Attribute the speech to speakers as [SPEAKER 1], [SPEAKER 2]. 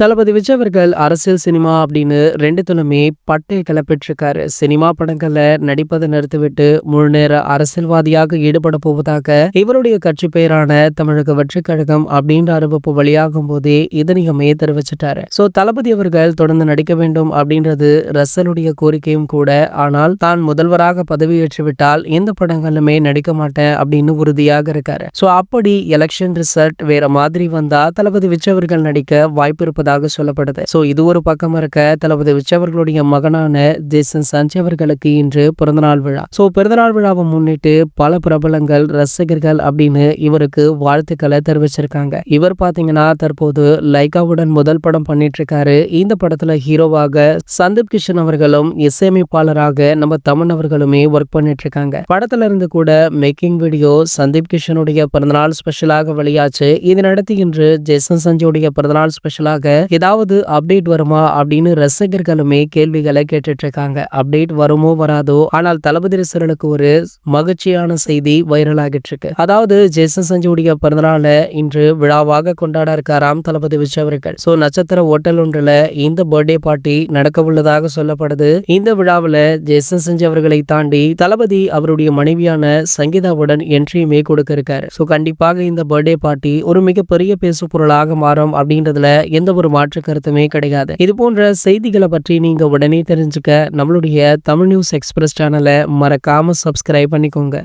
[SPEAKER 1] தளபதி விஜய் அவர்கள் அரசியல் சினிமா அப்படின்னு ரெண்டுத்துலயுமே பட்டைய கிளப்பிட்டிருக்காரு. சினிமா படங்கள்ல நடிப்பதை நிறுத்திவிட்டு முழு நேர அரசியல்வாதியாக ஈடுபட போவதாக இவருடைய கட்சி பெயரான தமிழக வெற்றிக் கழகம் அப்படின்ற அறிவிப்பு வெளியாகும் போதே இதனையுமே தெரிவிச்சிட்டாரு. சோ தளபதி அவர்கள் தொடர்ந்து நடிக்க வேண்டும் அப்படின்றது ரசலுடைய கோரிக்கையும் கூட. ஆனால் தான் முதல்வராக பதவியேற்று விட்டால் எந்த படங்களுமே நடிக்க மாட்டேன் அப்படின்னு உறுதியாக இருக்காரு. சோ அப்படி எலெக்ஷன் ரிசல்ட் வேற மாதிரி வந்தா தளபதி விஜய் அவர்கள் நடிக்க வாய்ப்பு இருப்பதாக சொல்லப்படுது. சோ இது ஒரு பக்கம் இருக்க, தளபதி விஜய் அவர்களுடைய மகனான ஜேசன் சஞ்சய் அவர்களுக்கு இன்று பிறந்தநாள் விழா. சோ பிறந்தநாள் விழாவை முன்னிட்டு பல பிரபலங்கள் ரசிகர்கள் அப்படின்னு இவருக்கு வாழ்த்துக்களை தெரிவிச்சிருக்காங்க. இவர் பாத்தீங்கன்னா தற்போது லைகாவுடன் முதல் படம் பண்ணிட்டு இருக்காரு. இந்த படத்துல ஹீரோவாக சந்தீப் கிஷன் அவர்களும் இசையமைப்பாளராக நம்ம தமன் அவர்களுமே ஒர்க் பண்ணிட்டு இருக்காங்க. படத்துல இருந்து கூட மேக்கிங் வீடியோ சந்தீப் கிஷனுடைய பிறந்தநாள் ஸ்பெஷலாக வெளியாச்சு. இதனடுத்து இன்று ஜேசன் சஞ்சயுடைய பிறந்தநாள் ஸ்பெஷலாக ஏதாவது அப்டேட் வருமா அப்படின்னு ரசிகர்களுமே கேள்விகளை கேட்டுட்டு இருக்காங்க. அப்டேட் வருமோ வராதோ, ஆனால் தளபதி ரசிகர்களுக்கு ஒரு மகிழ்ச்சியான செய்தி வைரல் ஆகிட்டு இருக்கு. அதாவது ஜேசன் சஞ்சுடைய பிறந்தநாள இன்று விழாவாக கொண்டாட இருக்காராம் தளபதி விஜய் அவர்கள். சோ நட்சத்திர ஹோட்டல் ஒன்றுல இந்த பர்த்டே பார்ட்டி நடக்க உள்ளதாக சொல்லப்படுது. இந்த விழாவில் ஜேசன் சஞ்சய் அவர்களை தாண்டி தளபதி அவருடைய மனைவியான சங்கீதாவுடன் என்ட்ரியுமே கொடுக்க இருக்காரு. சோ கண்டிப்பாக இந்த பர்த்டே பார்ட்டி ஒரு மிகப்பெரிய பேசு பொருளாக மாறும் அப்படின்றதுல எந்த ஒரு மாற்று கருத்துமே கிடையாது. இது போன்ற செய்திகளை பற்றி நீங்க உடனே தெரிஞ்சுக்க நம்மளுடைய தமிழ் நியூஸ் எக்ஸ்பிரஸ் சேனலை மறக்காம சப்ஸ்கிரைப் பண்ணிக்கோங்க.